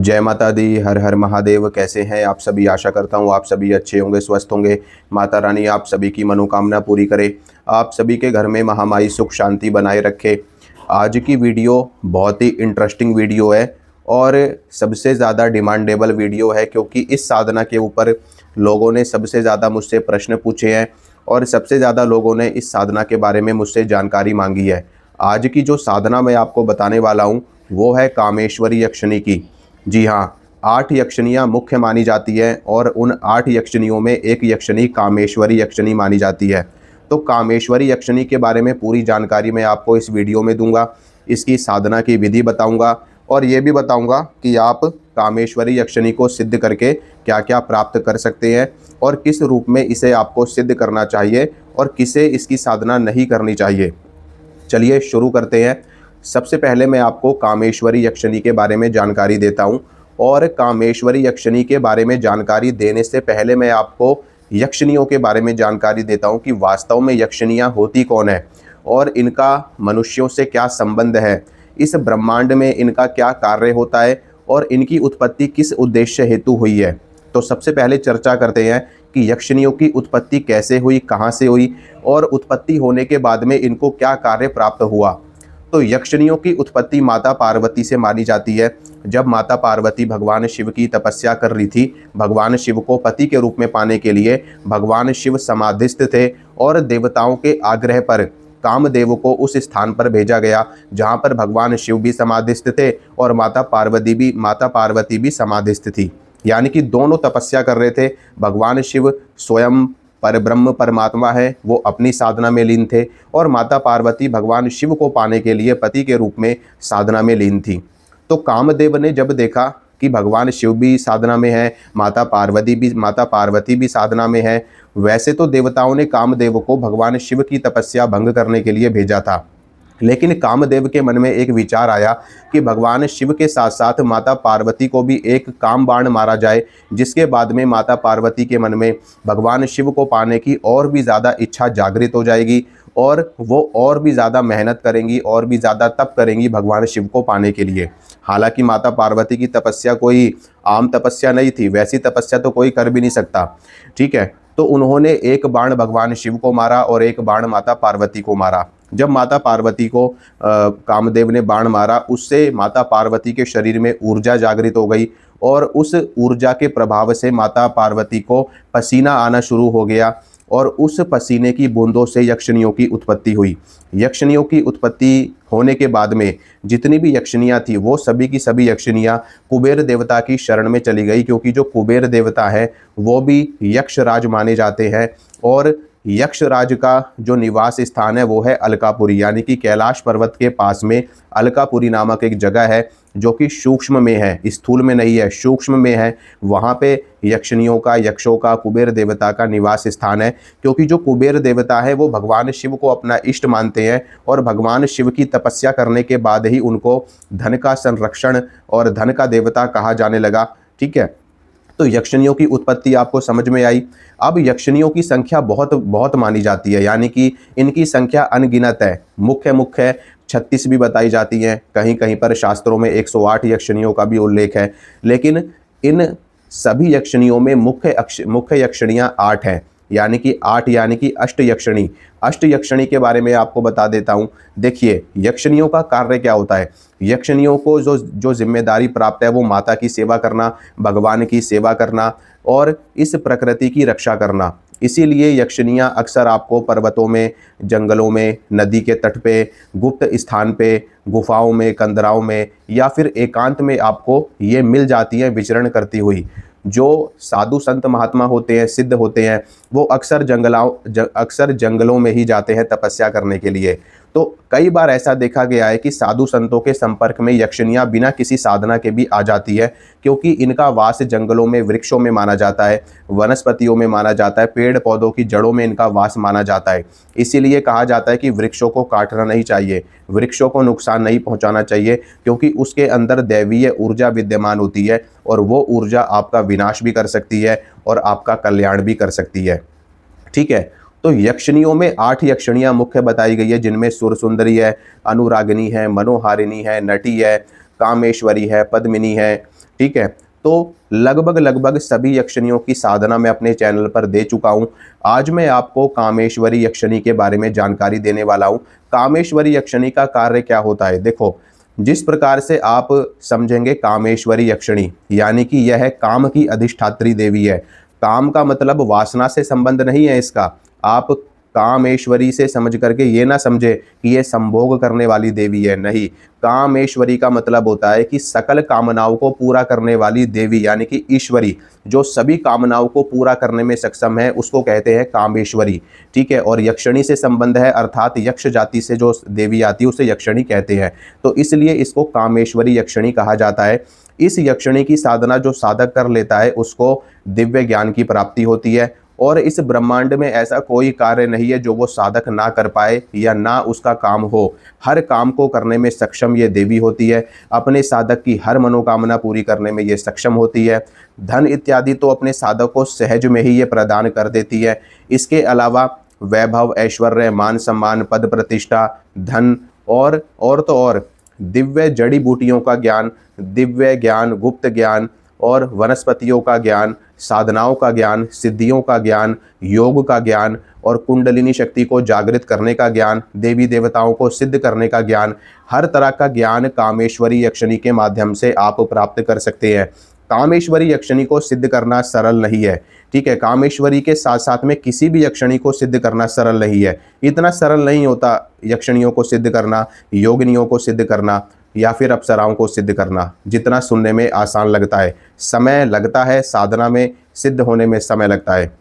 जय माता दी। हर हर महादेव। कैसे हैं आप सभी? आशा करता हूँ आप सभी अच्छे होंगे, स्वस्थ होंगे। माता रानी आप सभी की मनोकामना पूरी करे, आप सभी के घर में महामाई सुख शांति बनाए रखे। आज की वीडियो बहुत ही इंटरेस्टिंग वीडियो है और सबसे ज़्यादा डिमांडेबल वीडियो है, क्योंकि इस साधना के ऊपर लोगों ने सबसे ज़्यादा मुझसे प्रश्न पूछे हैं और सबसे ज़्यादा लोगों ने इस साधना के बारे में मुझसे जानकारी मांगी है। आज की जो साधना मैं आपको बताने वाला हूँ वो है कामेश्वरी यक्षिणी की। जी हाँ, 8 यक्षिणियाँ मुख्य मानी जाती हैं और उन 8 यक्षिणियों में एक यक्षिणी कामेश्वरी यक्षिणी मानी जाती है। तो कामेश्वरी यक्षिणी के बारे में पूरी जानकारी मैं आपको इस वीडियो में दूंगा। इसकी साधना की विधि बताऊंगा और ये भी बताऊंगा कि आप कामेश्वरी यक्षिणी को सिद्ध करके क्या क्या प्राप्त कर सकते हैं और किस रूप में इसे आपको सिद्ध करना चाहिए और किसे इसकी साधना नहीं करनी चाहिए। चलिए शुरू करते हैं। सबसे पहले मैं आपको कामेश्वरी यक्षिणी के बारे में जानकारी देता हूं और कामेश्वरी यक्षिणी के बारे में जानकारी देने से पहले मैं आपको यक्षिणियों के बारे में जानकारी देता हूं कि वास्तव में यक्षिणियां होती कौन है और इनका मनुष्यों से क्या संबंध है, इस ब्रह्मांड में इनका क्या कार्य होता है और इनकी उत्पत्ति किस उद्देश्य हेतु हुई है। तो सबसे पहले चर्चा करते हैं कि यक्षिणियों की उत्पत्ति कैसे हुई, कहाँ से हुई और उत्पत्ति होने के बाद में इनको क्या कार्य प्राप्त हुआ। तो यक्षिणियों की उत्पत्ति माता पार्वती से मानी जाती है। जब माता पार्वती भगवान शिव की तपस्या कर रही थी, भगवान शिव को पति के रूप में पाने के लिए भगवान शिव समाधिस्थ थे और देवताओं के आग्रह पर कामदेव को उस स्थान पर भेजा गया जहां पर भगवान शिव भी समाधिस्थ थे और माता पार्वती भी समाधिस्थ थी। यानी कि दोनों तपस्या कर रहे थे। भगवान शिव स्वयं परब्रह्म परमात्मा है, वो अपनी साधना में लीन थे और माता पार्वती भगवान शिव को पाने के लिए पति के रूप में साधना में लीन थी। तो कामदेव ने जब देखा कि भगवान शिव भी साधना में है, माता पार्वती भी साधना में है, वैसे तो देवताओं ने कामदेव को भगवान शिव की तपस्या भंग करने के लिए भेजा था, लेकिन कामदेव के मन में एक विचार आया कि भगवान शिव के साथ साथ माता पार्वती को भी एक काम बाण मारा जाए, जिसके बाद में माता पार्वती के मन में भगवान शिव को पाने की और भी ज़्यादा इच्छा जागृत हो जाएगी और वो और भी ज़्यादा मेहनत करेंगी और भी ज़्यादा तप करेंगी भगवान शिव को पाने के लिए। हालांकि माता पार्वती की तपस्या कोई आम तपस्या नहीं थी, वैसी तपस्या तो कोई कर भी नहीं सकता, ठीक है। तो उन्होंने एक बाण भगवान शिव को मारा और एक बाण माता पार्वती को मारा। जब माता पार्वती को कामदेव ने बाण मारा, उससे माता पार्वती के शरीर में ऊर्जा जागृत हो गई और उस ऊर्जा के प्रभाव से माता पार्वती को पसीना आना शुरू हो गया और उस पसीने की बूंदों से यक्षिणियों की उत्पत्ति हुई। यक्षिणियों की उत्पत्ति होने के बाद में जितनी भी यक्षिणियाँ थी वो सभी की सभी यक्षिणियाँ कुबेर देवता की शरण में चली गई, क्योंकि जो कुबेर देवता है वो भी यक्षराज माने जाते हैं और यक्षराज का जो निवास स्थान है वो है अलकापुरी, यानी कि कैलाश पर्वत के पास में अलकापुरी नामक एक जगह है जो कि सूक्ष्म में है, स्थूल में नहीं है, सूक्ष्म में है। वहाँ पे यक्षिणियों का, यक्षों का, कुबेर देवता का निवास स्थान है, क्योंकि जो कुबेर देवता है वो भगवान शिव को अपना इष्ट मानते हैं और भगवान शिव की तपस्या करने के बाद ही उनको धन का संरक्षण और धन का देवता कहा जाने लगा, ठीक है। तो यक्षिणियों की उत्पत्ति आपको समझ में आई। अब यक्षिणियों की संख्या बहुत बहुत मानी जाती है, यानी कि इनकी संख्या अनगिनत है। मुख्य मुख्य 36 भी बताई जाती हैं, कहीं कहीं पर शास्त्रों में 108 यक्षिणियों का भी उल्लेख है, लेकिन इन सभी यक्षिणियों में मुख्य यक्षिणियाँ 8 हैं, यानी कि 8 यानी कि अष्ट यक्षिणी। अष्ट यक्षिणी के बारे में आपको बता देता हूँ। देखिए, यक्षिणियों का कार्य क्या होता है। यक्षिणियों को जो जिम्मेदारी प्राप्त है वो माता की सेवा करना, भगवान की सेवा करना और इस प्रकृति की रक्षा करना। इसीलिए यक्षिणियाँ अक्सर आपको पर्वतों में, जंगलों में, नदी के तट पे, गुप्त स्थान पे, गुफाओं में, कंदराओं में या फिर एकांत में आपको ये मिल जाती हैं विचरण करती हुई। जो साधु संत महात्मा होते हैं, सिद्ध होते हैं, वो अक्सर जंगलों में ही जाते हैं तपस्या करने के लिए। तो कई बार ऐसा देखा गया है कि साधु संतों के संपर्क में यक्षिणियाँ बिना किसी साधना के भी आ जाती है, क्योंकि इनका वास जंगलों में, वृक्षों में माना जाता है, वनस्पतियों में माना जाता है, पेड़ पौधों की जड़ों में इनका वास माना जाता है। इसीलिए कहा जाता है कि वृक्षों को काटना नहीं चाहिए, वृक्षों को नुकसान नहीं पहुंचाना चाहिए, क्योंकि उसके अंदर दैवीय ऊर्जा विद्यमान होती है और वो ऊर्जा आपका विनाश भी कर सकती है और आपका कल्याण भी कर सकती है, ठीक है। तो यक्षिणियों में 8 यक्षिणियाँ मुख्य बताई गई है, जिनमें सुरसुंदरी है, अनुरागिनी है, मनोहारिणी है, नटी है, कामेश्वरी है, पद्मिनी है, ठीक है। तो लगभग लगभग सभी यक्षिणियों की साधना मैं अपने चैनल पर दे चुका हूँ। आज मैं आपको कामेश्वरी यक्षिणी के बारे में जानकारी देने वाला हूँ। कामेश्वरी यक्षिणी का कार्य क्या होता है? देखो, जिस प्रकार से आप समझेंगे कामेश्वरी यक्षिणी, यानी कि यह काम की अधिष्ठात्री देवी है। काम का मतलब वासना से संबंध नहीं है इसका। आप कामेश्वरी से समझ करके ये ना समझे कि ये संभोग करने वाली देवी है, नहीं। कामेश्वरी का मतलब होता है कि सकल कामनाओं को पूरा करने वाली देवी, यानी कि ईश्वरी, जो सभी कामनाओं को पूरा करने में सक्षम है, उसको कहते हैं कामेश्वरी। ठीक है। और यक्षिणी से संबंध है, अर्थात यक्ष जाति से जो देवी आती है उसे यक्षिणी कहते हैं, तो इसलिए इसको कामेश्वरी यक्षिणी कहा जाता है। इस यक्षिणी की साधना जो साधक कर लेता है उसको दिव्य ज्ञान की प्राप्ति होती है। और इस ब्रह्मांड में ऐसा कोई कार्य नहीं है जो वो साधक ना कर पाए या ना उसका काम हो। हर काम को करने में सक्षम ये देवी होती है। अपने साधक की हर मनोकामना पूरी करने में ये सक्षम होती है। धन इत्यादि तो अपने साधक को सहज में ही ये प्रदान कर देती है। इसके अलावा वैभव, ऐश्वर्य, मान सम्मान, पद प्रतिष्ठा, धन और तो और दिव्य जड़ी बूटियों का ज्ञान, दिव्य ज्ञान, गुप्त ज्ञान और वनस्पतियों का ज्ञान, साधनाओं का ज्ञान, सिद्धियों का ज्ञान, योग का ज्ञान और कुंडलिनी शक्ति को जागृत करने का ज्ञान, देवी देवताओं को सिद्ध करने का ज्ञान, हर तरह का ज्ञान कामेश्वरी यक्षिणी के माध्यम से आप प्राप्त कर सकते हैं। कामेश्वरी यक्षिणी को सिद्ध करना सरल नहीं है। ठीक है। कामेश्वरी के साथ साथ में किसी भी यक्षिणी को सिद्ध करना सरल नहीं है। इतना सरल नहीं होता यक्षिणियों को सिद्ध करना, योगिनियों को सिद्ध करना या फिर अप्सराओं को सिद्ध करना, जितना सुनने में आसान लगता है। समय लगता है, साधना में सिद्ध होने में समय लगता है।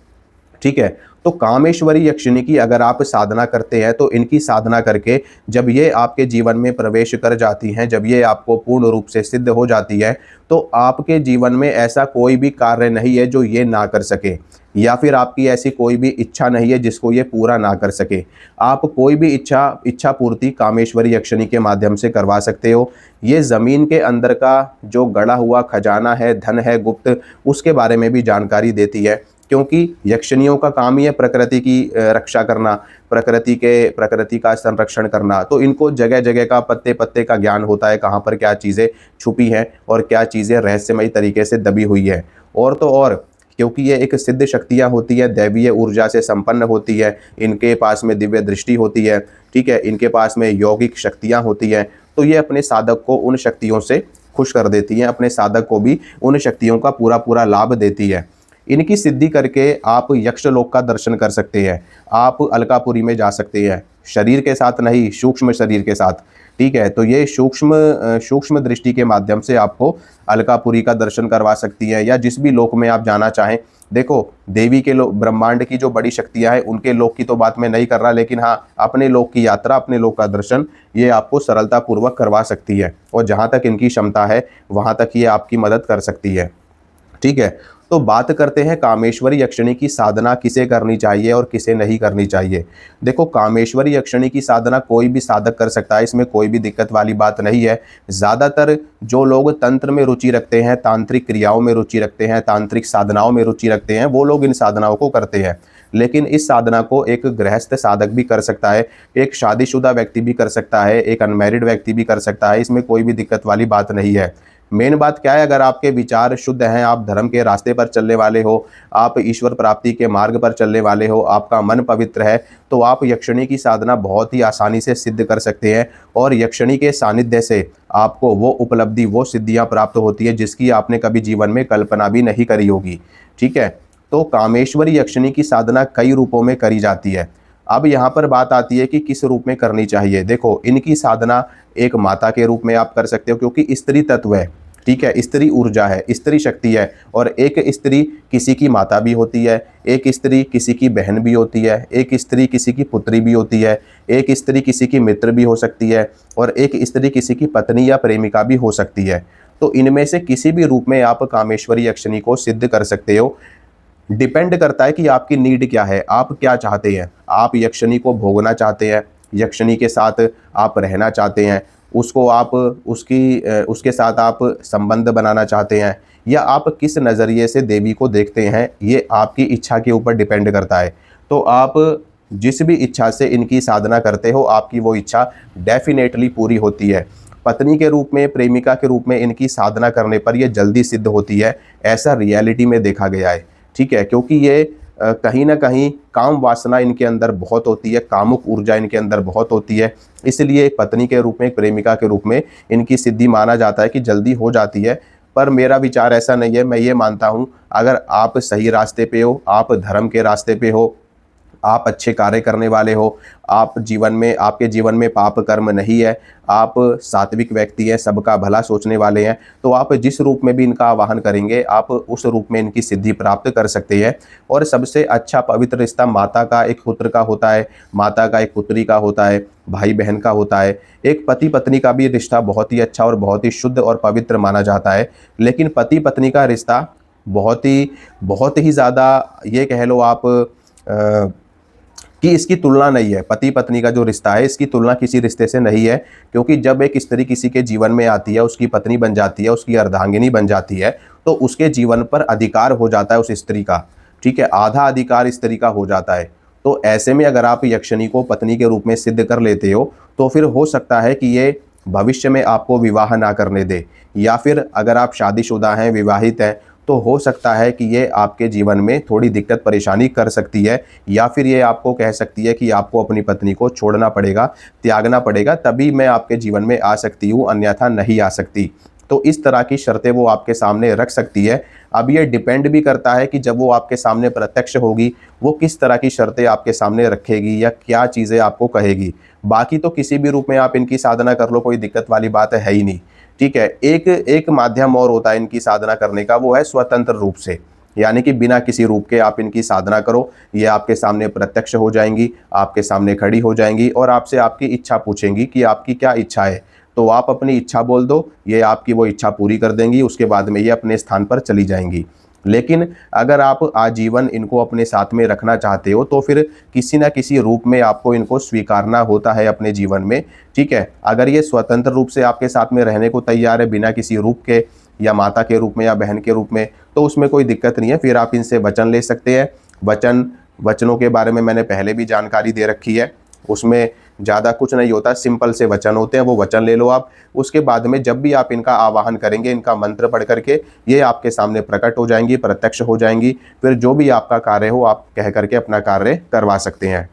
ठीक है। तो कामेश्वरी यक्षिणी की अगर आप साधना करते हैं तो इनकी साधना करके जब ये आपके जीवन में प्रवेश कर जाती हैं, जब ये आपको पूर्ण रूप से सिद्ध हो जाती है, तो आपके जीवन में ऐसा कोई भी कार्य नहीं है जो ये ना कर सके, या फिर आपकी ऐसी कोई भी इच्छा नहीं है जिसको ये पूरा ना कर सके। आप कोई भी इच्छा पूर्ति कामेश्वरी यक्षिणी के माध्यम से करवा सकते हो। ये ज़मीन के अंदर का जो गड़ा हुआ खजाना है, धन है गुप्त, उसके बारे में भी जानकारी देती है, क्योंकि यक्षिणियों का काम ही है प्रकृति की रक्षा करना, प्रकृति का संरक्षण करना। तो इनको जगह जगह का, पत्ते पत्ते का ज्ञान होता है, कहाँ पर क्या चीज़ें छुपी हैं और क्या चीज़ें रहस्यमयी तरीके से दबी हुई है। और तो और क्योंकि ये एक सिद्ध शक्तियाँ होती है, दैवीय ऊर्जा से संपन्न होती है, इनके पास में दिव्य दृष्टि होती है। ठीक है। इनके पास में यौगिक शक्तियाँ होती हैं, तो ये अपने साधक को उन शक्तियों से खुश कर देती हैं, अपने साधक को भी उन शक्तियों का पूरा पूरा लाभ देती है। इनकी सिद्धि करके आप यक्षलोक का दर्शन कर सकते हैं, आप अलकापुरी में जा सकते हैं, शरीर के साथ नहीं, सूक्ष्म शरीर के साथ। ठीक है। तो ये सूक्ष्म दृष्टि के माध्यम से आपको अलकापुरी का दर्शन करवा सकती है, या जिस भी लोक में आप जाना चाहें। देखो, देवी के लोक, ब्रह्मांड की जो बड़ी शक्तियां हैं उनके लोक की तो बात मैं नहीं कर रहा, लेकिन हाँ, अपने लोक की यात्रा, अपने लोक का दर्शन ये आपको सरलतापूर्वक करवा सकती है, और जहाँ तक इनकी क्षमता है वहाँ तक ये आपकी मदद कर सकती है। ठीक है। तो बात करते हैं कामेश्वरी यक्षिणी की साधना किसे करनी चाहिए और किसे नहीं करनी चाहिए। देखो, कामेश्वरी यक्षिणी की साधना कोई भी साधक कर सकता है, इसमें कोई भी दिक्कत वाली बात नहीं है। ज़्यादातर जो लोग तंत्र में रुचि रखते हैं, तांत्रिक क्रियाओं में रुचि रखते हैं, तांत्रिक साधनाओं में रुचि रखते हैं, वो लोग इन साधनाओं को करते हैं। लेकिन इस साधना को एक गृहस्थ साधक भी कर सकता है, एक शादीशुदा व्यक्ति भी कर सकता है, एक अनमैरिड व्यक्ति भी कर सकता है। इसमें कोई भी दिक्कत वाली बात नहीं है। मेन बात क्या है, अगर आपके विचार शुद्ध हैं, आप धर्म के रास्ते पर चलने वाले हो, आप ईश्वर प्राप्ति के मार्ग पर चलने वाले हो, आपका मन पवित्र है, तो आप यक्षिणी की साधना बहुत ही आसानी से सिद्ध कर सकते हैं। और यक्षिणी के सानिध्य से आपको वो उपलब्धि, वो सिद्धियां प्राप्त होती है जिसकी आपने कभी जीवन में कल्पना भी नहीं करी होगी। ठीक है। तो कामेश्वरी यक्षिणी की साधना कई रूपों में करी जाती है। अब यहाँ पर बात आती है कि किस रूप में करनी चाहिए। देखो, इनकी साधना एक माता के रूप में आप कर सकते हो, क्योंकि स्त्री तत्व है। ठीक है। स्त्री ऊर्जा है, स्त्री शक्ति है, और एक स्त्री किसी की माता भी होती है, एक स्त्री किसी की बहन भी होती है, एक स्त्री किसी की पुत्री भी होती है, एक स्त्री किसी की मित्र भी हो सकती है, और एक स्त्री किसी की पत्नी या प्रेमिका भी हो सकती है। तो इनमें से किसी भी रूप में आप कामेश्वरी यक्षिणी को सिद्ध कर सकते हो। डिपेंड करता है कि आपकी नीड क्या है, आप क्या चाहते हैं। आप यक्षिणी को भोगना चाहते हैं, यक्षिणी के साथ आप रहना चाहते हैं, उसको आप उसके साथ आप संबंध बनाना चाहते हैं, या आप किस नज़रिए से देवी को देखते हैं, ये आपकी इच्छा के ऊपर डिपेंड करता है। तो आप जिस भी इच्छा से इनकी साधना करते हो, आपकी वो इच्छा डेफिनेटली पूरी होती है। पत्नी के रूप में, प्रेमिका के रूप में इनकी साधना करने पर ये जल्दी सिद्ध होती है, ऐसा रियलिटी में देखा गया है। ठीक है, क्योंकि ये कहीं ना कहीं काम वासना इनके अंदर बहुत होती है, कामुक ऊर्जा इनके अंदर बहुत होती है, इसलिए एक पत्नी के रूप में, एक प्रेमिका के रूप में इनकी सिद्धि माना जाता है कि जल्दी हो जाती है। पर मेरा विचार ऐसा नहीं है। मैं ये मानता हूँ, अगर आप सही रास्ते पे हो, आप धर्म के रास्ते पे हो, आप अच्छे कार्य करने वाले हो, आप जीवन में, आपके जीवन में पाप कर्म नहीं है, आप सात्विक व्यक्ति हैं, सबका भला सोचने वाले हैं, तो आप जिस रूप में भी इनका आवाहन करेंगे, आप उस रूप में इनकी सिद्धि प्राप्त कर सकते हैं। और सबसे अच्छा पवित्र रिश्ता माता का एक पुत्र का होता है, माता का एक पुत्री का होता है, भाई बहन का होता है। एक पति पत्नी का भी रिश्ता बहुत ही अच्छा और बहुत ही शुद्ध और पवित्र माना जाता है। लेकिन पति पत्नी का रिश्ता बहुत ही ज़्यादा, ये कह लो आप, कि इसकी तुलना नहीं है। पति पत्नी का जो रिश्ता है, इसकी तुलना किसी रिश्ते से नहीं है। क्योंकि जब एक स्त्री किसी के जीवन में आती है, उसकी पत्नी बन जाती है, उसकी अर्धांगिनी बन जाती है, तो उसके जीवन पर अधिकार हो जाता है उस स्त्री का। ठीक है, आधा अधिकार स्त्री का हो जाता है। तो ऐसे में अगर आप यक्षिणी को पत्नी के रूप में सिद्ध कर लेते हो, तो फिर हो सकता है कि ये भविष्य में आपको विवाह ना करने दे, या फिर अगर आप शादीशुदा हैं, विवाहित हैं, तो हो सकता है कि ये आपके जीवन में थोड़ी दिक्कत परेशानी कर सकती है, या फिर ये आपको कह सकती है कि आपको अपनी पत्नी को छोड़ना पड़ेगा, त्यागना पड़ेगा, तभी मैं आपके जीवन में आ सकती हूँ, अन्यथा नहीं आ सकती। तो इस तरह की शर्तें वो आपके सामने रख सकती है। अब ये डिपेंड भी करता है कि जब वो आपके सामने प्रत्यक्ष होगी, वो किस तरह की शर्तें आपके सामने रखेगी या क्या चीज़ें आपको कहेगी। बाकी तो किसी भी रूप में आप इनकी साधना कर लो, कोई दिक्कत वाली बात है ही नहीं। ठीक है, एक माध्यम और होता है इनकी साधना करने का, वो है स्वतंत्र रूप से, यानी कि बिना किसी रूप के आप इनकी साधना करो। ये आपके सामने प्रत्यक्ष हो जाएंगी, आपके सामने खड़ी हो जाएंगी और आपसे आपकी इच्छा पूछेंगी कि आपकी क्या इच्छा है। तो आप अपनी इच्छा बोल दो, ये आपकी वो इच्छा पूरी कर देंगी। उसके बाद में ये अपने स्थान पर चली जाएंगी। लेकिन अगर आप आजीवन इनको अपने साथ में रखना चाहते हो, तो फिर किसी न किसी रूप में आपको इनको स्वीकारना होता है अपने जीवन में। ठीक है, अगर ये स्वतंत्र रूप से आपके साथ में रहने को तैयार है, बिना किसी रूप के, या माता के रूप में या बहन के रूप में, तो उसमें कोई दिक्कत नहीं है। फिर आप इनसे वचन ले सकते हैं। वचनों के बारे में मैंने पहले भी जानकारी दे रखी है। उसमें ज़्यादा कुछ नहीं होता, सिंपल से वचन होते हैं, वो वचन ले लो आप। उसके बाद में जब भी आप इनका आवाहन करेंगे, इनका मंत्र पढ़ करके, ये आपके सामने प्रकट हो जाएंगी, प्रत्यक्ष हो जाएंगी। फिर जो भी आपका कार्य हो, आप कह करके अपना कार्य करवा सकते हैं।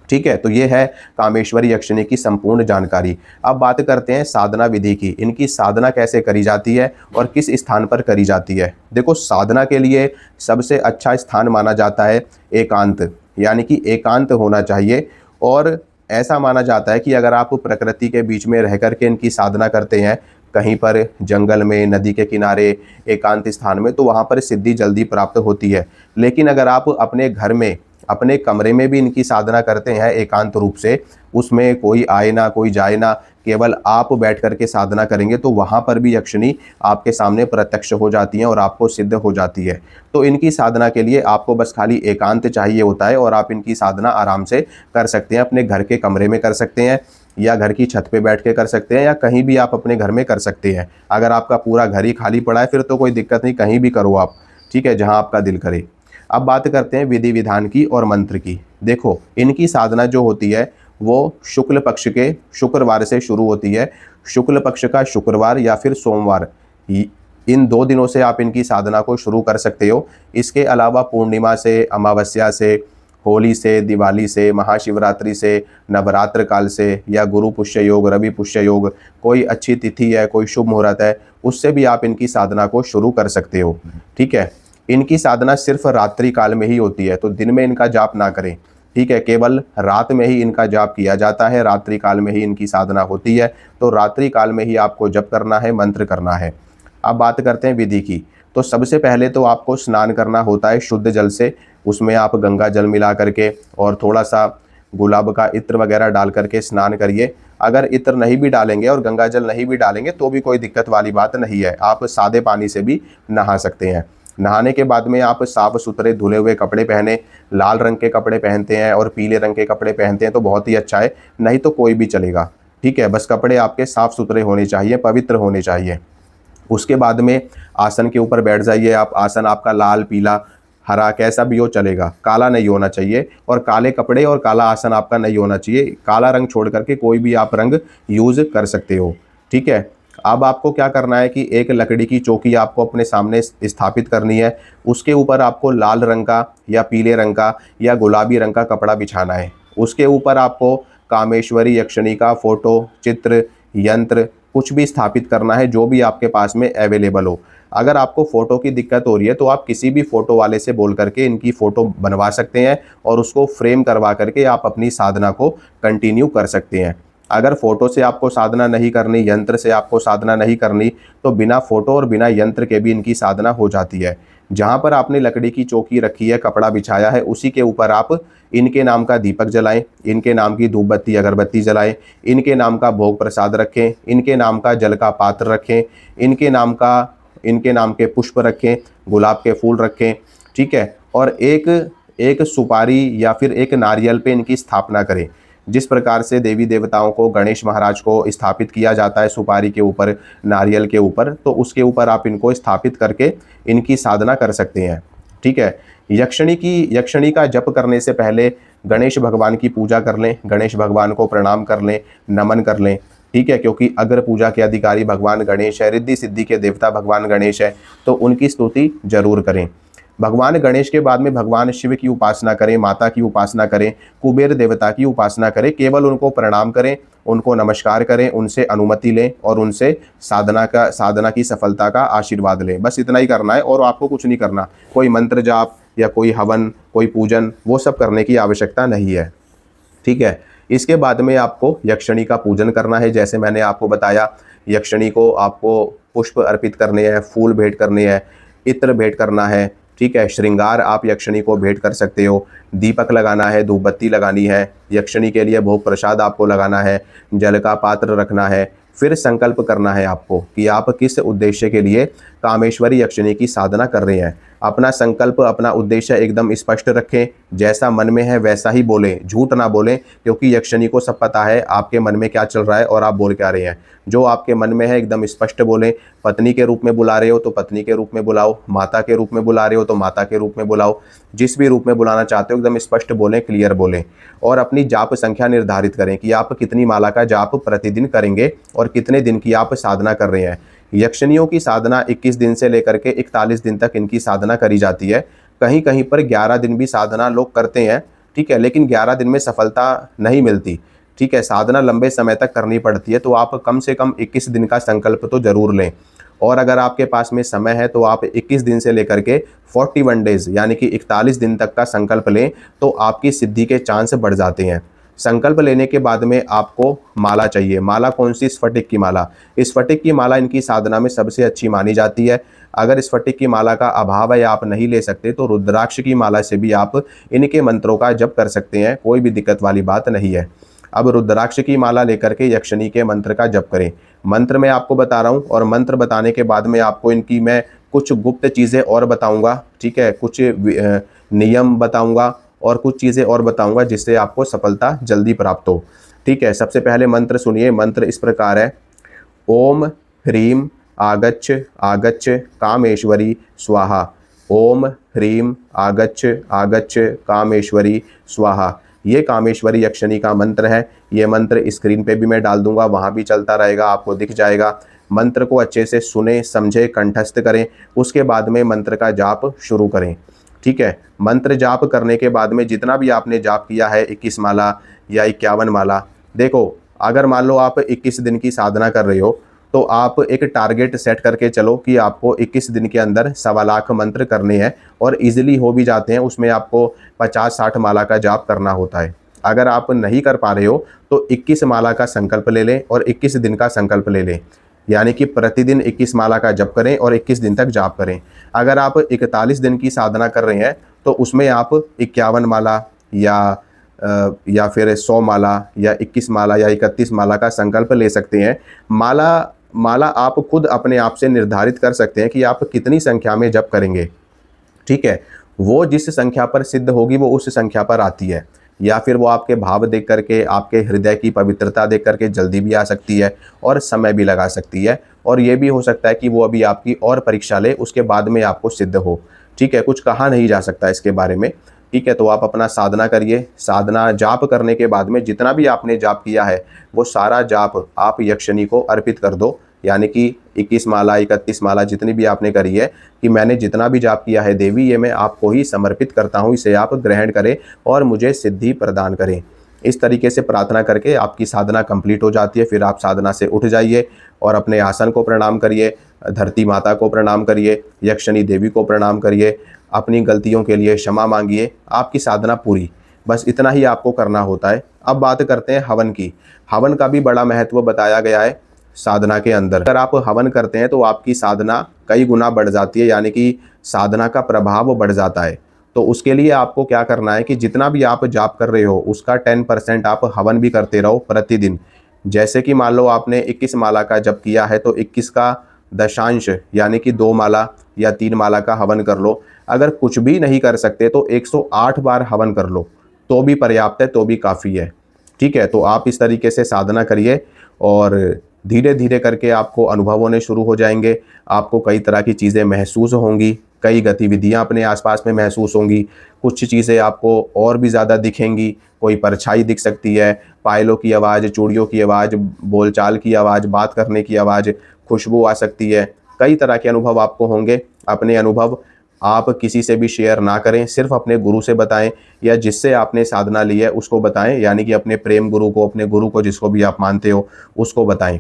ठीक है, तो ये है कामेश्वरी यक्षिणी की संपूर्ण जानकारी। अब बात करते हैं साधना विधि की। इनकी साधना कैसे करी जाती है और किस स्थान पर करी जाती है। देखो, साधना के लिए सबसे अच्छा स्थान माना जाता है एकांत, यानी कि एकांत होना चाहिए। और ऐसा माना जाता है कि अगर आप प्रकृति के बीच में रह करके इनकी साधना करते हैं, कहीं पर जंगल में, नदी के किनारे, एकांत स्थान में, तो वहाँ पर सिद्धि जल्दी प्राप्त होती है। लेकिन अगर आप अपने घर में, अपने कमरे में भी इनकी साधना करते हैं एकांत रूप से, उसमें कोई आए ना, कोई जाए ना, केवल आप बैठ करके साधना करेंगे, तो वहाँ पर भी यक्षिणी आपके सामने प्रत्यक्ष हो जाती हैं और आपको सिद्ध हो जाती है। तो इनकी साधना के लिए आपको बस खाली एकांत चाहिए होता है, और आप इनकी साधना आराम से कर सकते हैं। अपने घर के कमरे में कर सकते हैं, या घर की छत पे बैठ के कर सकते हैं, या कहीं भी आप अपने घर में कर सकते हैं। अगर आपका पूरा घर ही खाली पड़ा है, फिर तो कोई दिक्कत नहीं, कहीं भी करो आप। ठीक है, जहाँ आपका दिल करे। अब बात करते हैं विधि विधान की और मंत्र की। देखो, इनकी साधना जो होती है वो शुक्ल पक्ष के शुक्रवार से शुरू होती है। शुक्ल पक्ष का शुक्रवार या फिर सोमवार, इन 2 दिनों से आप इनकी साधना को शुरू कर सकते हो। इसके अलावा पूर्णिमा से, अमावस्या से, होली से, दिवाली से, महाशिवरात्रि से, नवरात्र काल से, या गुरु पुष्य योग, रवि पुष्य योग, कोई अच्छी तिथि है, कोई शुभ मुहूर्त है, उससे भी आप इनकी साधना को शुरू कर सकते हो। ठीक है, इनकी साधना सिर्फ रात्रि काल में ही होती है, तो दिन में इनका जाप ना करें। ठीक है, केवल रात में ही इनका जाप किया जाता है, रात्रि काल में ही इनकी साधना होती है। तो रात्रि काल में ही आपको जप करना है, मंत्र करना है। अब बात करते हैं विधि की। तो सबसे पहले तो आपको स्नान करना होता है शुद्ध जल से। उसमें आप गंगा जल मिला करके और थोड़ा सा गुलाब का इत्र वगैरह डाल करके स्नान करिए। अगर इत्र नहीं भी डालेंगे और गंगा जल नहीं भी डालेंगे, तो भी कोई दिक्कत वाली बात नहीं है, आप सादे पानी से भी नहा सकते हैं। नहाने के बाद में आप साफ सुथरे धुले हुए कपड़े पहने, लाल रंग के कपड़े पहनते हैं और पीले रंग के कपड़े पहनते हैं तो बहुत ही अच्छा है, नहीं तो कोई भी चलेगा। ठीक है, बस कपड़े आपके साफ सुथरे होने चाहिए, पवित्र होने चाहिए। उसके बाद में आसन के ऊपर बैठ जाइए आप। आसन आपका लाल, पीला, हरा, कैसा भी हो चलेगा, काला नहीं होना चाहिए। और काले कपड़े और काला आसन आपका नहीं होना चाहिए। काला रंग छोड़ करके कोई भी आप रंग यूज़ कर सकते हो। ठीक है। अब आपको क्या करना है कि एक लकड़ी की चौकी आपको अपने सामने स्थापित करनी है। उसके ऊपर आपको लाल रंग का या पीले रंग का या गुलाबी रंग का कपड़ा बिछाना है। उसके ऊपर आपको कामेश्वरी यक्षिणी का फोटो, चित्र, यंत्र कुछ भी स्थापित करना है जो भी आपके पास में अवेलेबल हो। अगर आपको फ़ोटो की दिक्कत हो रही है तो आप किसी भी फ़ोटो वाले से बोल करके इनकी फ़ोटो बनवा सकते हैं और उसको फ्रेम करवा करके आप अपनी साधना को कंटिन्यू कर सकते हैं। अगर फ़ोटो से आपको साधना नहीं करनी, यंत्र से आपको साधना नहीं करनी, तो बिना फ़ोटो और बिना यंत्र के भी इनकी साधना हो जाती है। जहाँ पर आपने लकड़ी की चौकी रखी है, कपड़ा बिछाया है, उसी के ऊपर आप इनके नाम का दीपक जलाएं, इनके नाम की धूप बत्ती अगरबत्ती जलाएं, इनके नाम का भोग प्रसाद रखें, इनके नाम का जल का पात्र रखें, इनके नाम के पुष्प रखें, गुलाब के फूल रखें, ठीक है। और एक एक सुपारी या फिर एक नारियल पे इनकी स्थापना करें। जिस प्रकार से देवी देवताओं को, गणेश महाराज को स्थापित किया जाता है सुपारी के ऊपर, नारियल के ऊपर, तो उसके ऊपर आप इनको स्थापित करके इनकी साधना कर सकते हैं, ठीक है। यक्षिणी का जप करने से पहले गणेश भगवान की पूजा कर लें, गणेश भगवान को प्रणाम कर लें, नमन कर लें, ठीक है। क्योंकि अग्र पूजा के अधिकारी भगवान गणेश है, रिद्धि सिद्धि के देवता भगवान गणेश है, तो उनकी स्तुति जरूर करें। भगवान गणेश के बाद में भगवान शिव की उपासना करें, माता की उपासना करें, कुबेर देवता की उपासना करें। केवल उनको प्रणाम करें, उनको नमस्कार करें, उनसे अनुमति लें और उनसे साधना की सफलता का आशीर्वाद लें। बस इतना ही करना है और आपको कुछ नहीं करना। कोई मंत्र जाप या कोई हवन, कोई पूजन, वो सब करने की आवश्यकता नहीं है, ठीक है। इसके बाद में आपको यक्षिणी का पूजन करना है। जैसे मैंने आपको बताया, यक्षिणी को आपको पुष्प अर्पित करने हैं, फूल भेंट करने हैं, इत्र भेंट करना है, ठीक है। श्रृंगार आप यक्षिणी को भेंट कर सकते हो, दीपक लगाना है, धूप बत्ती लगानी है, यक्षिणी के लिए भोग प्रसाद आपको लगाना है, जल का पात्र रखना है। फिर संकल्प करना है आपको कि आप किस उद्देश्य के लिए कामेश्वरी यक्षिणी की साधना कर रहे हैं। अपना संकल्प, अपना उद्देश्य एकदम स्पष्ट रखें। जैसा मन में है वैसा ही बोलें, झूठ ना बोलें, क्योंकि यक्षिणी को सब पता है आपके मन में क्या चल रहा है और आप बोल क्या रहे हैं। जो आपके मन में है एकदम स्पष्ट बोलें। पत्नी के रूप में बुला रहे हो तो पत्नी के रूप में बुलाओ, माता के रूप में बुला रहे हो तो माता के रूप में बुलाओ। जिस भी रूप में बुलाना चाहते हो एकदम स्पष्ट बोलें, क्लियर बोलें। और अपनी जाप संख्या निर्धारित करें कि आप कितनी माला का जाप प्रतिदिन करेंगे और कितने दिन की आप साधना कर रहे हैं। यक्षिणियों की साधना 21 दिन से लेकर के 41 दिन तक इनकी साधना करी जाती है। कहीं कहीं पर 11 दिन भी साधना लोग करते हैं, ठीक है, लेकिन 11 दिन में सफलता नहीं मिलती, ठीक है। साधना लंबे समय तक करनी पड़ती है, तो आप कम से कम 21 दिन का संकल्प तो जरूर लें। और अगर आपके पास में समय है तो आप 21 दिन से लेकर के 41 डेज यानी कि 41 दिन तक का संकल्प लें, तो आपकी सिद्धि के चांस बढ़ जाते हैं। संकल्प लेने के बाद में आपको माला चाहिए। माला कौन सी? स्फटिक की माला। स्फटिक की माला इनकी साधना में सबसे अच्छी मानी जाती है। अगर स्फटिक की माला का अभाव है, आप नहीं ले सकते, तो रुद्राक्ष की माला से भी आप इनके मंत्रों का जप कर सकते हैं, कोई भी दिक्कत वाली बात नहीं है। अब रुद्राक्ष की माला लेकर के यक्षिणी के मंत्र का जप करें। मंत्र मैं आपको बता रहा हूँ और मंत्र बताने के बाद में आपको इनकी मैं कुछ गुप्त चीज़ें और बताऊँगा, ठीक है, कुछ नियम बताऊँगा और कुछ चीज़ें और बताऊँगा जिससे आपको सफलता जल्दी प्राप्त हो, ठीक है। सबसे पहले मंत्र सुनिए। मंत्र इस प्रकार है: ओम ह्रीम आगच्छ आगच्छ कामेश्वरी स्वाहा। ओम ह्रीम आगच्छ आगच्छ कामेश्वरी स्वाहा। ये कामेश्वरी यक्षिणी का मंत्र है। ये मंत्र स्क्रीन पे भी मैं डाल दूंगा, वहाँ भी चलता रहेगा, आपको दिख जाएगा। मंत्र को अच्छे से सुने, समझे, कंठस्थ करें। उसके बाद में मंत्र का जाप शुरू करें, ठीक है। मंत्र जाप करने के बाद में जितना भी आपने जाप किया है, 21 माला या 51 माला, देखो अगर मान लो आप 21 दिन की साधना कर रहे हो तो आप एक टारगेट सेट करके चलो कि आपको 21 दिन के अंदर 1.25 लाख मंत्र करने हैं, और इजीली हो भी जाते हैं। उसमें आपको 50-60 माला का जाप करना होता है। अगर आप नहीं कर पा रहे हो तो 21 माला का संकल्प ले लें और 21 दिन का संकल्प ले लें, यानी कि प्रतिदिन 21 माला का जप करें और 21 दिन तक जाप करें। अगर आप 41 दिन की साधना कर रहे हैं तो उसमें आप 51 माला या फिर 100 माला या 21 माला या 31 माला का संकल्प ले सकते हैं। माला आप खुद अपने आप से निर्धारित कर सकते हैं कि आप कितनी संख्या में जप करेंगे, ठीक है। वो जिस संख्या पर सिद्ध होगी वो उस संख्या पर आती है, या फिर वो आपके भाव देख करके, आपके हृदय की पवित्रता देख करके जल्दी भी आ सकती है और समय भी लगा सकती है। और ये भी हो सकता है कि वो अभी आपकी और परीक्षा ले, उसके बाद में आपको सिद्ध हो, ठीक है। कुछ कहा नहीं जा सकता इसके बारे में। ठीक है, तो आप अपना साधना करिए। साधना जाप करने के बाद में जितना भी आपने जाप किया है वो सारा जाप आप यक्षिणी को अर्पित कर दो। यानी कि 21 माला 31 माला जितनी भी आपने करी है कि मैंने जितना भी जाप किया है देवी, ये मैं आपको ही समर्पित करता हूँ, इसे आप ग्रहण करें और मुझे सिद्धि प्रदान करें। इस तरीके से प्रार्थना करके आपकी साधना कंप्लीट हो जाती है। फिर आप साधना से उठ जाइए और अपने आसन को प्रणाम करिए, धरती माता को प्रणाम करिए, यक्षिणी देवी को प्रणाम करिए, अपनी गलतियों के लिए क्षमा मांगिए, आपकी साधना पूरी। बस इतना ही आपको करना होता है। अब बात करते हैं हवन की। हवन का भी बड़ा महत्व बताया गया है साधना के अंदर। अगर आप हवन करते हैं तो आपकी साधना कई गुना बढ़ जाती है, यानी कि साधना का प्रभाव बढ़ जाता है। तो उसके लिए आपको क्या करना है कि जितना भी आप जाप कर रहे हो उसका 10% आप हवन भी करते रहो प्रतिदिन। जैसे कि मान लो आपने 21 माला का जप किया है तो 21 का दशांश यानी कि 2 माला या 3 माला का हवन कर लो। अगर कुछ भी नहीं कर सकते तो 108 बार हवन कर लो, तो भी पर्याप्त है, तो भी काफ़ी है। ठीक है, तो आप इस तरीके से साधना करिए और धीरे धीरे करके आपको अनुभव होने शुरू हो जाएंगे। आपको कई तरह की चीज़ें महसूस होंगी, कई गतिविधियां अपने आसपास में महसूस होंगी, कुछ चीज़ें आपको और भी ज़्यादा दिखेंगी। कोई परछाई दिख सकती है, पायलों की आवाज़, चूड़ियों की आवाज़, बोलचाल की आवाज़, बात करने की आवाज़, खुशबू आ सकती है। कई तरह के अनुभव आपको होंगे। अपने अनुभव आप किसी से भी शेयर ना करें, सिर्फ अपने गुरु से बताएं या जिससे आपने साधना ली है उसको बताएं, यानी कि अपने प्रेम गुरु को, अपने गुरु को, जिसको भी आप मानते हो उसको बताएं।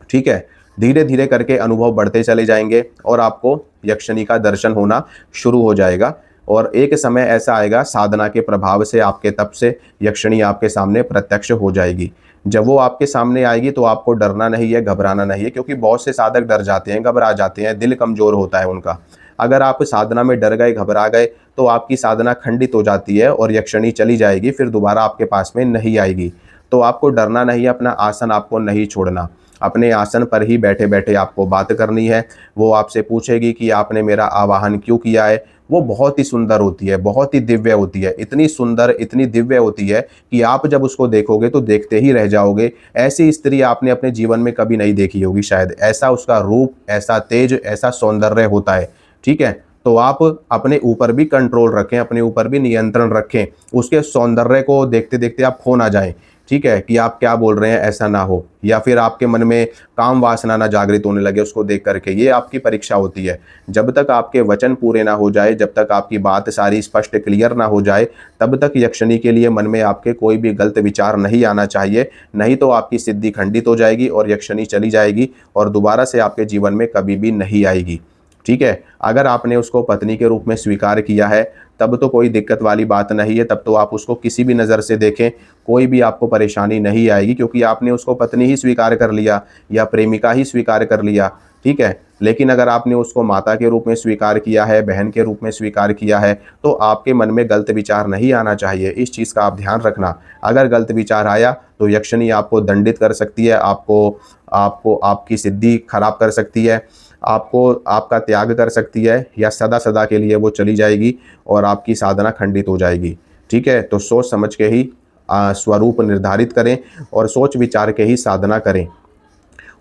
ठीक है, धीरे धीरे करके अनुभव बढ़ते चले जाएंगे और आपको यक्षिणी का दर्शन होना शुरू हो जाएगा। और एक समय ऐसा आएगा साधना के प्रभाव से, आपके तप से यक्षिणी आपके सामने प्रत्यक्ष हो जाएगी। जब वो आपके सामने आएगी तो आपको डरना नहीं है, घबराना नहीं है, क्योंकि बहुत से साधक डर जाते हैं, घबरा जाते हैं, दिल कमज़ोर होता है उनका। अगर आप साधना में डर गए, घबरा गए तो आपकी साधना खंडित हो जाती है और यक्षिणी चली जाएगी, फिर दोबारा आपके पास में नहीं आएगी। तो आपको डरना नहीं है, अपना आसन आपको नहीं छोड़ना। अपने आसन पर ही बैठे बैठे आपको बात करनी है। वो आपसे पूछेगी कि आपने मेरा आवाहन क्यों किया है। वो बहुत ही सुंदर होती है, बहुत ही दिव्य होती है, इतनी सुंदर, इतनी दिव्य होती है कि आप जब उसको देखोगे तो देखते ही रह जाओगे। ऐसी स्त्री आपने अपने जीवन में कभी नहीं देखी होगी शायद। ऐसा उसका रूप, ऐसा तेज, ऐसा सौंदर्य होता है। ठीक है, तो आप अपने ऊपर भी कंट्रोल रखें, अपने ऊपर भी नियंत्रण रखें। उसके सौंदर्य को देखते देखते आप खो ना जाएं। ठीक है, कि आप क्या बोल रहे हैं ऐसा ना हो, या फिर आपके मन में काम वासना ना जागृत होने लगे उसको देख करके। ये आपकी परीक्षा होती है। जब तक आपके वचन पूरे ना हो जाए, जब तक आपकी बात सारी स्पष्ट क्लियर ना हो जाए, तब तक यक्षिणी के लिए मन में आपके कोई भी गलत विचार नहीं आना चाहिए। नहीं तो आपकी सिद्धि खंडित हो जाएगी और यक्षिणी चली जाएगी और दोबारा से आपके जीवन में कभी भी नहीं आएगी। ठीक है, अगर आपने उसको पत्नी के रूप में स्वीकार किया है तब तो कोई दिक्कत वाली बात नहीं है, तब तो आप उसको किसी भी नज़र से देखें, कोई भी आपको परेशानी नहीं आएगी, क्योंकि आपने उसको पत्नी ही स्वीकार कर लिया या प्रेमिका ही स्वीकार कर लिया। ठीक है, लेकिन अगर आपने उसको माता के रूप में स्वीकार किया है, बहन के रूप में स्वीकार किया है, तो आपके मन में गलत विचार नहीं आना चाहिए। इस चीज़ का आप ध्यान रखना। अगर गलत विचार आया तो यक्षिणी आपको दंडित कर सकती है, आपको आपकी सिद्धि खराब कर सकती है, आपको आपका त्याग कर सकती है, या सदा सदा के लिए वो चली जाएगी और आपकी साधना खंडित हो जाएगी। ठीक है, तो सोच समझ के ही स्वरूप निर्धारित करें और सोच विचार के ही साधना करें।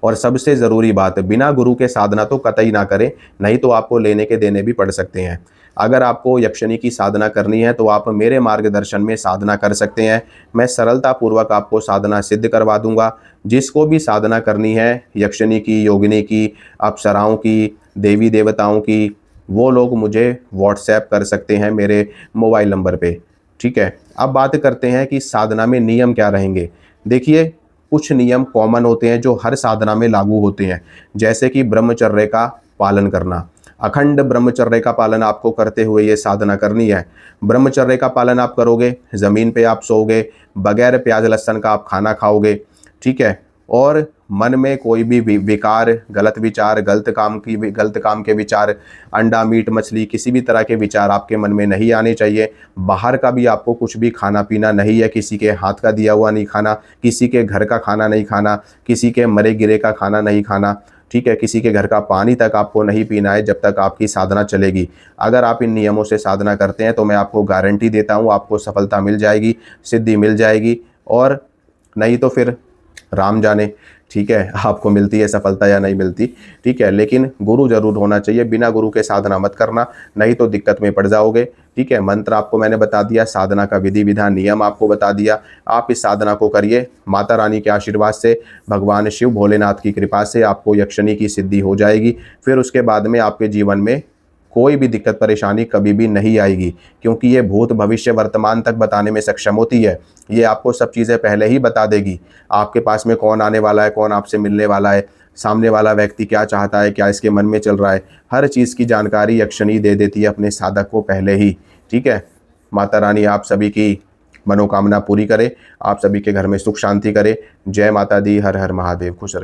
और सबसे ज़रूरी बात, बिना गुरु के साधना तो कतई ना करें, नहीं तो आपको लेने के देने भी पड़ सकते हैं। अगर आपको यक्षिणी की साधना करनी है तो आप मेरे मार्गदर्शन में साधना कर सकते हैं। मैं सरलतापूर्वक आपको साधना सिद्ध करवा दूंगा। जिसको भी साधना करनी है यक्षिणी की, योगिनी की, अप्सराओं की, देवी देवताओं की, वो लोग मुझे व्हाट्सएप कर सकते हैं मेरे मोबाइल नंबर पे। ठीक है, अब बात करते हैं कि साधना में नियम क्या रहेंगे। देखिए, कुछ नियम कॉमन होते हैं जो हर साधना में लागू होते हैं, जैसे कि ब्रह्मचर्य का पालन करना। अखंड ब्रह्मचर्य का पालन आपको करते हुए ये साधना करनी है। ब्रह्मचर्य का पालन आप करोगे, ज़मीन पे आप सोओगे, बगैर प्याज लहसुन का आप खाना खाओगे। ठीक है, और मन में कोई भी विकार, गलत विचार, गलत काम के विचार, अंडा मीट मछली किसी भी तरह के विचार आपके मन में नहीं आने चाहिए। बाहर का भी आपको कुछ भी खाना पीना नहीं है, किसी के हाथ का दिया हुआ नहीं खाना, किसी के घर का खाना नहीं खाना, किसी के मरे गिरे का खाना नहीं खाना। ठीक है, किसी के घर का पानी तक आपको नहीं पीना है जब तक आपकी साधना चलेगी। अगर आप इन नियमों से साधना करते हैं तो मैं आपको गारंटी देता हूँ आपको सफलता मिल जाएगी, सिद्धि मिल जाएगी, और नहीं तो फिर राम जाने। ठीक है, आपको मिलती है सफलता या नहीं मिलती, ठीक है। लेकिन गुरु ज़रूर होना चाहिए, बिना गुरु के साधना मत करना, नहीं तो दिक्कत में पड़ जाओगे, ठीक है। मंत्र आपको मैंने बता दिया, साधना का विधि विधान नियम आपको बता दिया, आप इस साधना को करिए। माता रानी के आशीर्वाद से, भगवान शिव भोलेनाथ की कृपा से आपको यक्षिणी की सिद्धि हो जाएगी। फिर उसके बाद में आपके जीवन में कोई भी दिक्कत परेशानी कभी भी नहीं आएगी, क्योंकि ये भूत भविष्य वर्तमान तक बताने में सक्षम होती है। ये आपको सब चीज़ें पहले ही बता देगी, आपके पास में कौन आने वाला है, कौन आपसे मिलने वाला है, सामने वाला व्यक्ति क्या चाहता है, क्या इसके मन में चल रहा है, हर चीज़ की जानकारी यक्षिणी दे देती है अपने साधक को पहले ही, ठीक है। माता रानी आप सभी की मनोकामना पूरी करे, आप सभी के घर में सुख शांति करे। जय माता दी, हर हर महादेव, खुश रहे।